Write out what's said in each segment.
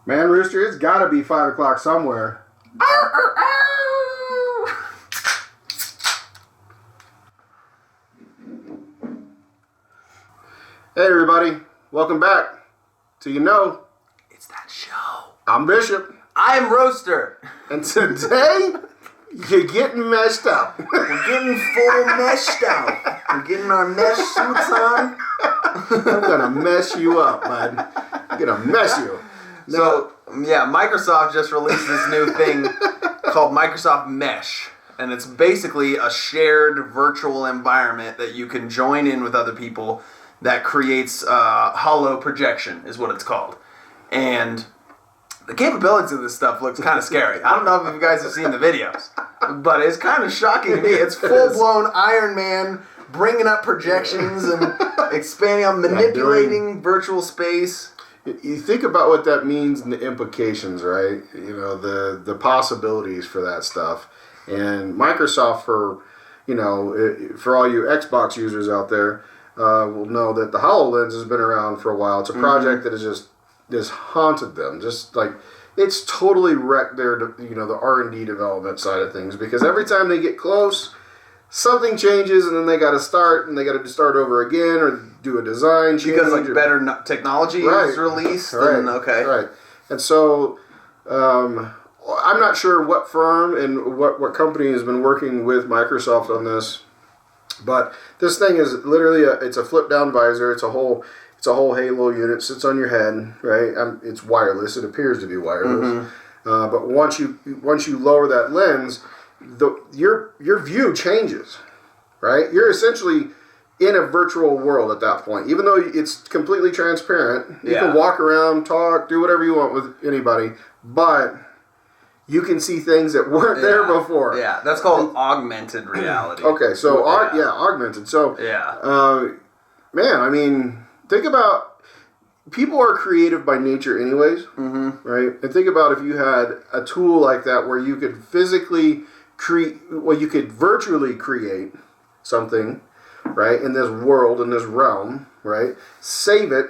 Man, Rooster, it's got to be 5 o'clock somewhere. Hey, everybody. Welcome back to It's that show. I'm Bishop. I'm Roaster. And today, you're getting messed up. We're getting full meshed out. We're getting our mesh suits on. I'm going to mess you up, bud. I'm going to mess you. So, yeah, Microsoft just released this new thing called Microsoft Mesh. And it's basically a shared virtual environment that you can join in with other people that creates hollow projection, is what it's called. And the capabilities of this stuff looks kind of scary. I don't know if you guys have seen the videos, but it's kind of shocking to me. It's full-blown Iron Man bringing up projections and expanding, manipulating virtual space. You think about what that means and the implications, right? You know, the possibilities for that stuff. And Microsoft, for all you Xbox users out there, will know that the HoloLens has been around for a while. It's a project that has just haunted them. Just like, it's totally wrecked their, the R&D development side of things, because every time they get close, something changes, and then they got to start over again, or do a design change. Because better technology is released. Right. And so, I'm not sure what firm and what company has been working with Microsoft on this, but this thing is literally it's a flip down visor. It's a whole halo unit, sits on your head, right? It's wireless. It appears to be wireless, but once you lower that lens, your view changes, right? You're essentially in a virtual world at that point. Even though it's completely transparent, you can walk around, talk, do whatever you want with anybody, but you can see things that weren't there before. Yeah, that's called augmented reality. Okay, so augmented. So man, I mean, think about, people are creative by nature anyways, right? And think about if you had a tool like that where you could you could virtually create something, right, in this world, in this realm, right? Save it,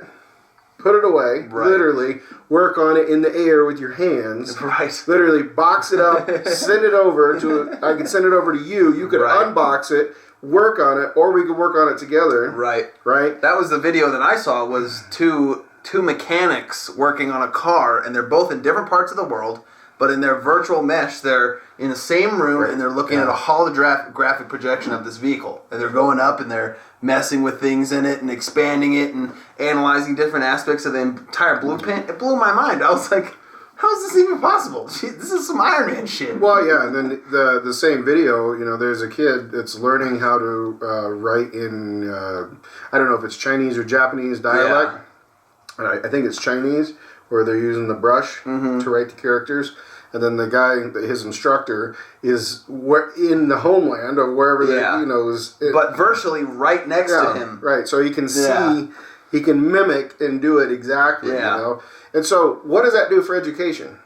put it away, literally, work on it in the air with your hands. Right. Literally box it up, send it over I could send it over to you. You could unbox it, work on it, or we could work on it together. Right. Right? That was the video that I saw, was two mechanics working on a car, and they're both in different parts of the world, but in their virtual mesh, they're in the same room, and they're looking at a holographic projection of this vehicle. And they're going up, and they're messing with things in it, and expanding it, and analyzing different aspects of the entire blueprint. It blew my mind. I was like, how is this even possible? This is some Iron Man shit. Well, yeah, and then the same video, there's a kid that's learning how to write in, I don't know if it's Chinese or Japanese dialect. Yeah. I think it's Chinese, where they're using the brush to write the characters. And then the guy, his instructor, is in the homeland or wherever but virtually right next to him. Right, so he can see, he can mimic and do it exactly, And so, what does that do for education?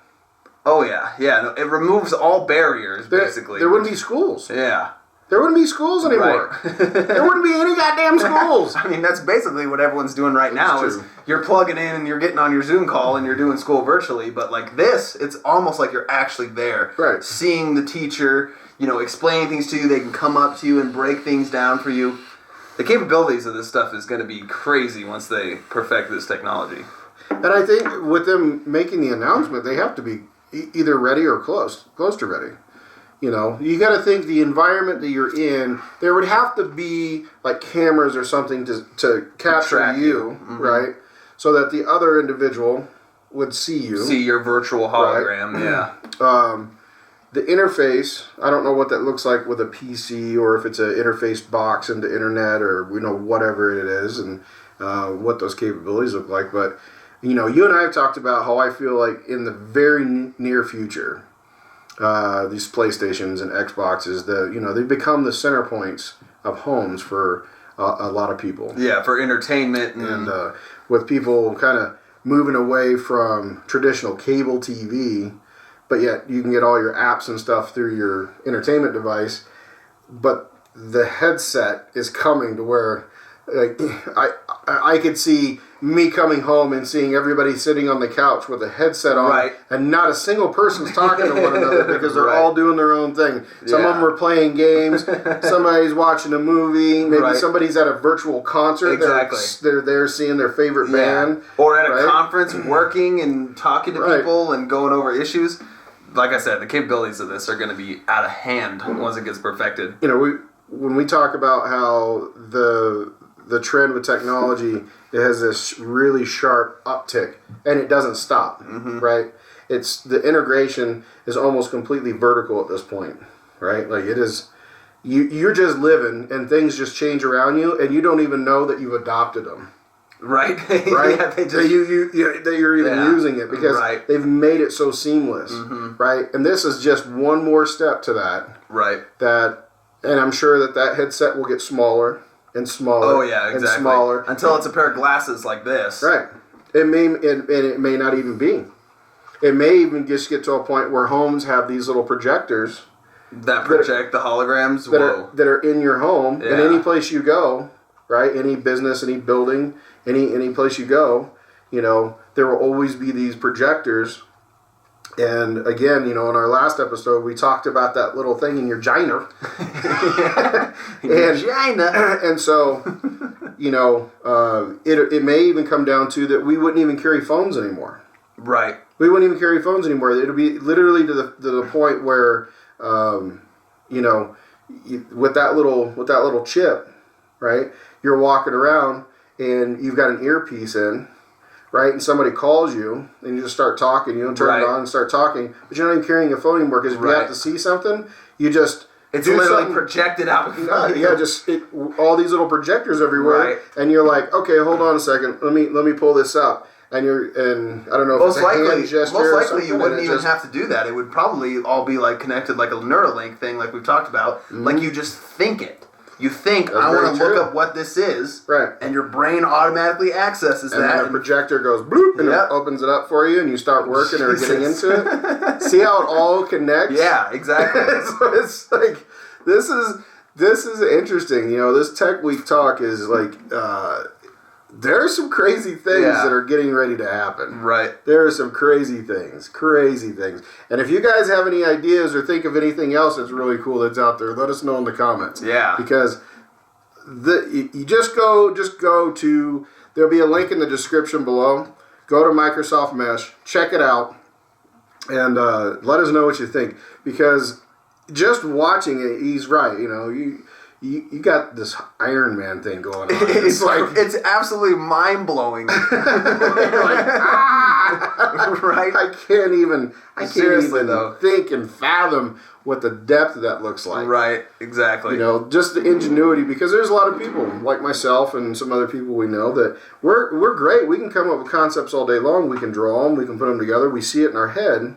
Oh, yeah. No, it removes all barriers, basically. There wouldn't be schools. Yeah. There wouldn't be schools anymore. Right. There wouldn't be any goddamn schools. I mean, that's basically what everyone's doing right now. Is you're plugging in and you're getting on your Zoom call and you're doing school virtually. But like this, it's almost like you're actually there. Right. Seeing the teacher, explaining things to you. They can come up to you and break things down for you. The capabilities of this stuff is going to be crazy once they perfect this technology. And I think with them making the announcement, they have to be either ready or close to ready. You got to think the environment that you're in, there would have to be like cameras or something to capture you, right? So that the other individual would see you. See your virtual hologram, right? The interface, I don't know what that looks like with a PC, or if it's an interface box into internet, or whatever it is, and what those capabilities look like. But you and I have talked about how I feel like in the very near future, these PlayStations and Xboxes, they've become the center points of homes for a lot of people. Yeah, for entertainment. And with people kind of moving away from traditional cable TV, but yet you can get all your apps and stuff through your entertainment device. But the headset is coming to where, like, I could see me coming home and seeing everybody sitting on the couch with a headset on, right. and not a single person's talking to one another because they're right. all doing their own thing. Some of them are playing games. Somebody's watching a movie. Maybe somebody's at a virtual concert. Exactly. They're there seeing their favorite band. Or at a conference working and talking to people and going over issues. Like I said, the capabilities of this are going to be out of hand once it gets perfected. You know, when we talk about how the trend with technology, it has this really sharp uptick, and it doesn't stop, right? It's the integration is almost completely vertical at this point, right? Like it is, you're just living, and things just change around you, and you don't even know that you've adopted them, right? Right? Yeah, that you're even using it because they've made it so seamless, right? And this is just one more step to that, right? And I'm sure that headset will get smaller and smaller. Oh yeah, exactly. And smaller until it's a pair of glasses like this. Right. It may not even be. It may even just get to a point where homes have these little projectors that project the holograms that are in your home, and any place you go, right? Any business, any building, any place you go, you know, there will always be these projectors. And again, you know, in our last episode, we talked about that little thing in your giner. And so, you know, it may even come down to that we wouldn't even carry phones anymore. Right. We wouldn't even carry phones anymore. It'll be literally to the point where, you know, with that little chip, right? You're walking around and you've got an earpiece in. Right, and somebody calls you, and you just start talking. You don't turn it on and start talking, but you're not even carrying a phone anymore because if you have to see something, you just it's literally projected out. All these little projectors everywhere, and you're like, okay, hold on a second, let me pull this up, and I don't know if most it's a likely, hand gesture. Most likely, you wouldn't even have to do that. It would probably all be like connected, like a Neuralink thing, like we've talked about. Like you just think it. You think, I want to look up what this is, right? And your brain automatically accesses that. And the projector goes bloop, and it opens it up for you, and you start working or getting into it. See how it all connects? Yeah, exactly. So it's like, this is interesting. You know, this Tech Week talk is like, there are some crazy things that are getting ready to happen. Right. There are some crazy things. And if you guys have any ideas or think of anything else that's really cool that's out there, let us know in the comments. Yeah. Because you just go to, there'll be a link in the description below. Go to Microsoft Mesh, check it out, and let us know what you think. Because just watching it, he's right. You know, you got this Iron Man thing going on. It's absolutely mind blowing. Right? I can't even think and fathom what the depth of that looks like. Right, exactly. You know, just the ingenuity, because there's a lot of people like myself and some other people we know that we're great. We can come up with concepts all day long. We can draw them. We can put them together. We see it in our head,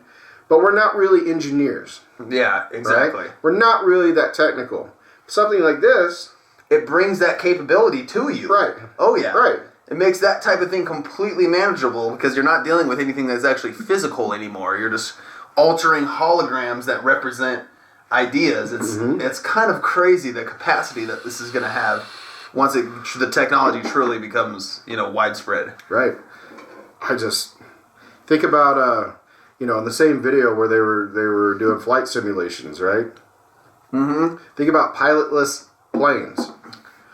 but we're not really engineers. Yeah, exactly. Right? We're not really that technical. Something like this, it brings that capability to you. Right. Oh, yeah. Right. It makes that type of thing completely manageable because you're not dealing with anything that's actually physical anymore. You're just altering holograms that represent ideas. It's kind of crazy the capacity that this is going to have once the technology truly becomes, you know, widespread. Right. I just think about you know, in the same video where they were doing flight simulations, right? Think about pilotless planes.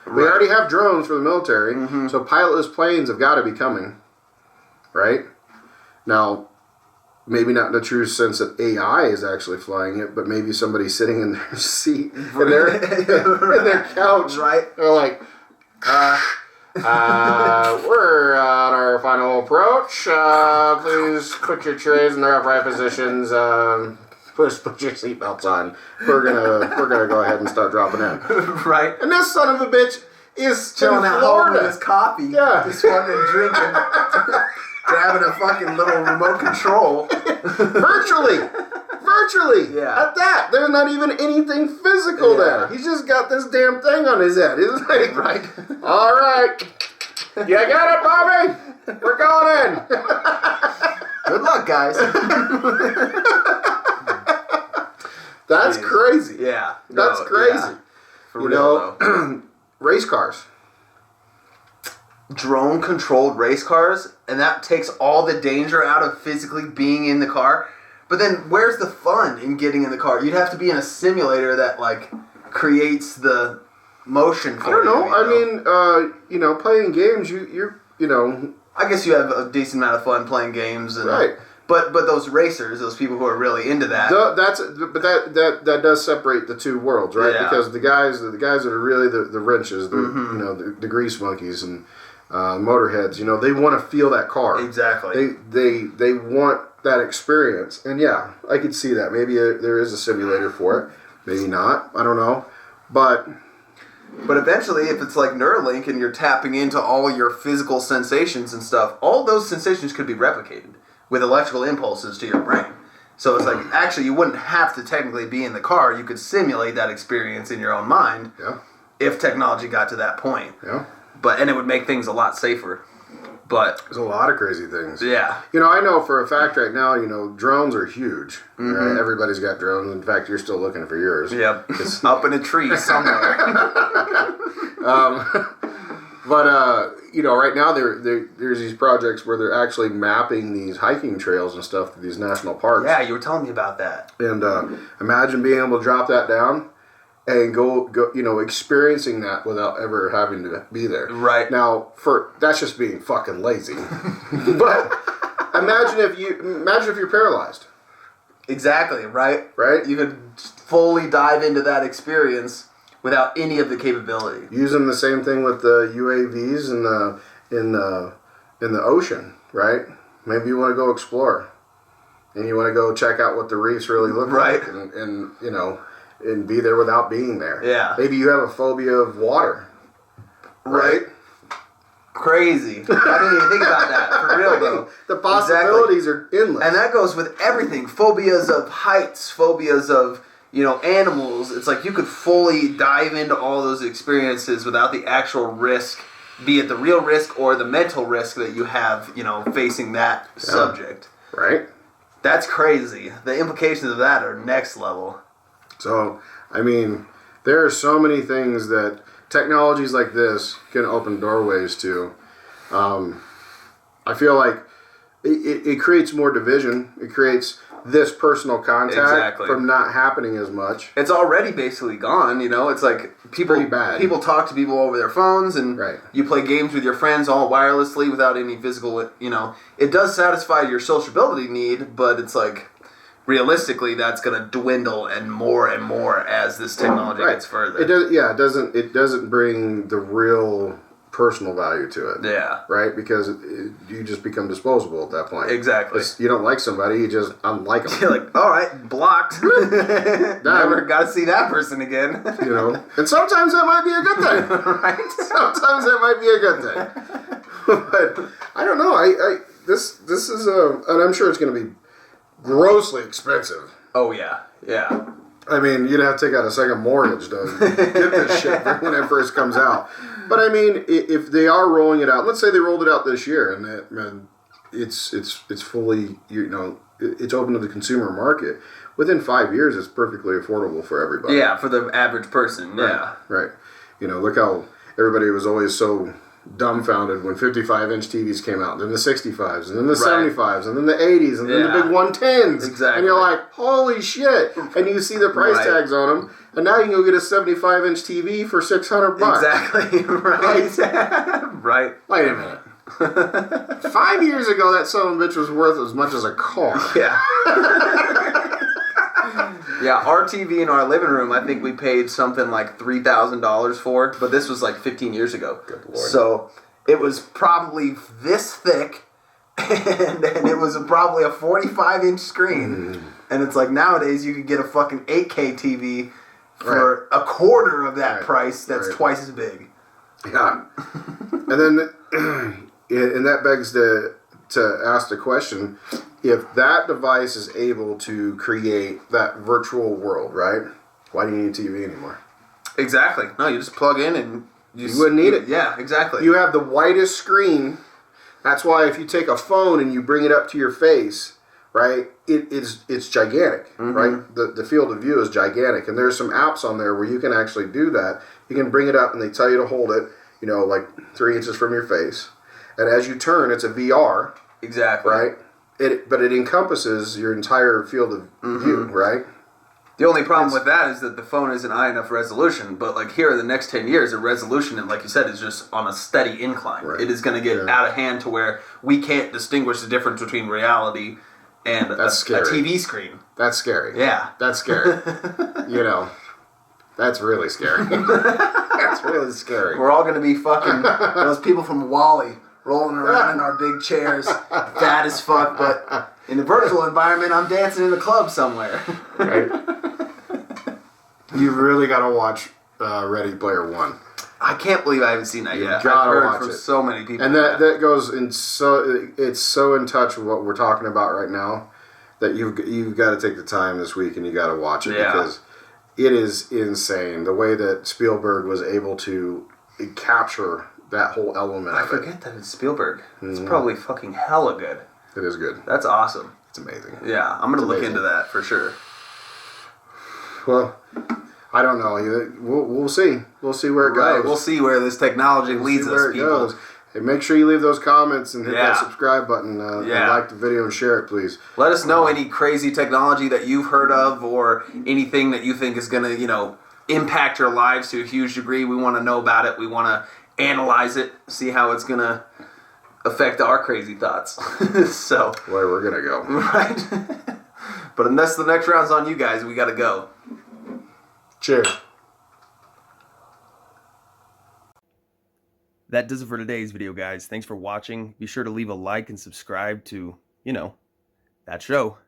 Right. We already have drones for the military, so pilotless planes have got to be coming, right? Now, maybe not in the true sense that AI is actually flying it, but maybe somebody sitting in their seat, in their couch, right? They're like, we're on our final approach. Please put your trays in their upright positions. Put your seatbelts on. We're gonna go ahead and start dropping in. Right. And this son of a bitch is chilling at home with his coffee. Yeah. Just wanting to drink and grabbing a fucking little remote control. Virtually. Yeah. At that, there's not even anything physical there. He's just got this damn thing on his head. It's like, right. All right. You got it, Bobby? We're going in. Good luck, guys. That's crazy. Yeah. That's crazy. Yeah. For you real, know, race cars. drone-controlled race cars, and that takes all the danger out of physically being in the car. But then where's the fun in getting in the car? You'd have to be in a simulator that, like, creates the motion for you. I don't know. I mean, playing games, you're I guess you have a decent amount of fun playing games. And, right. But those racers, those people who are really into that. That does separate the two worlds, right? Yeah. Because the guys that are really the wrenches, the grease monkeys and motorheads, they want to feel that car. Exactly. They want that experience, and yeah, I could see that. Maybe there is a simulator for it, maybe not. I don't know, but eventually, if it's like Neuralink and you're tapping into all your physical sensations and stuff, all those sensations could be replicated with electrical impulses to your brain. So it's like, actually, you wouldn't have to technically be in the car. You could simulate that experience in your own mind. Yeah. If technology got to that point. Yeah. And it would make things a lot safer. But there's a lot of crazy things. Yeah. I know for a fact right now, drones are huge. Right? Everybody's got drones. In fact, you're still looking for yours. Yep. It's up in a tree somewhere. Right now there's these projects where they're actually mapping these hiking trails and stuff to these national parks. Yeah, you were telling me about that. And imagine being able to drop that down and go experiencing that without ever having to be there. Right. Now, that's just being fucking lazy. But imagine if you're paralyzed. Exactly, right? Right? You could fully dive into that experience without any of the capability. Using the same thing with the UAVs in the ocean, right? Maybe you want to go explore. And you want to go check out what the reefs really look like and be there without being there. Yeah. Maybe you have a phobia of water. Right? Crazy. I didn't even think about that. For real, though. The possibilities are endless. And that goes with everything. Phobias of heights, phobias of, animals. It's like you could fully dive into all those experiences without the actual risk, be it the real risk or the mental risk that you have, facing that subject. Right? That's crazy. The implications of that are next level. So, I mean, there are so many things that technologies like this can open doorways to. I feel like it creates more division. It creates this personal contact from not happening as much. It's already basically gone, It's like people talk to people over their phones, and you play games with your friends all wirelessly without any physical, It does satisfy your sociability need, but it's like, realistically, that's going to dwindle and more as this technology gets further. It doesn't bring the real personal value to it. Yeah. Right? Because you just become disposable at that point. Exactly. You don't like somebody, you just unlike them. You're like, all right, blocked. Never got to see that person again. And sometimes that might be a good thing. Right? Sometimes that might be a good thing. But I don't know. This is and I'm sure it's going to be grossly expensive. Oh, yeah. Yeah. I mean, you'd have to take out a second mortgage to get this shit when it first comes out. But I mean, if they are rolling it out, let's say they rolled it out this year, and it's fully, it's open to the consumer market. Within 5 years, it's perfectly affordable for everybody. Yeah, for the average person. Yeah. Right. Look how everybody was always so dumbfounded when 55-inch TVs came out, then the 65s, and then the 75s, and then the 80s, and then the big 110s. Exactly. And you're like, holy shit. And you see the price tags on them, and now you can go get a 75-inch TV for $600. Exactly. Right. Right. Wait a minute. 5 years ago, that son of a bitch was worth as much as a car. Yeah. Yeah, our TV in our living room, I think we paid something like $3,000 for, but this was like 15 years ago. Good Lord. So it was probably this thick, and it was probably a 45-inch screen. And it's like nowadays you could get a fucking 8K TV for a quarter of that price that's twice as big. Yeah. And then, and that begs to ask the question, if that device is able to create that virtual world, right? Why do you need a TV anymore? Exactly. No, you just plug in and you wouldn't need it. Yeah, exactly. You have the widest screen. That's why if you take a phone and you bring it up to your face, right, it's gigantic, right? The field of view is gigantic. And there's some apps on there where you can actually do that. You can bring it up and they tell you to hold it. like 3 inches from your face. And as you turn, it's a VR. Exactly. Right? But it encompasses your entire field of view, right? The only problem with that is that the phone isn't high enough resolution. But like here in the next 10 years, the resolution, and like you said, is just on a steady incline. Right. It is going to get out of hand to where we can't distinguish the difference between reality and a TV screen. That's scary. Yeah. That's scary. That's really scary. That's really scary. We're all going to be fucking those people from Wall-E rolling around in our big chairs, fat as fuck, but in a virtual environment, I'm dancing in the club somewhere. Right? You really got to watch Ready Player One. I can't believe I haven't seen that yet. I've heard watch from it. so many people. And that goes in it's so in touch with what we're talking about right now that you've got to take the time this week and you got to watch it because it is insane the way that Spielberg was able to capture that whole element of it. I forget that it's Spielberg. It's probably fucking hella good. It is good. That's awesome. It's amazing. Yeah, I'm going to look into that for sure. Well, I don't know. We'll see. We'll see where it goes. We'll see where this technology leads us, people. Goes. Hey, make sure you leave those comments and hit that subscribe button and like the video and share it, please. Let us know any crazy technology that you've heard of or anything that you think is going to, impact your lives to a huge degree. We want to know about it. We want to analyze it, see how it's going to affect our crazy thoughts. So where we're going to go. Right. But unless the next round's on you guys, we got to go. Cheers. That does it for today's video, guys. Thanks for watching. Be sure to leave a like and subscribe to, that show.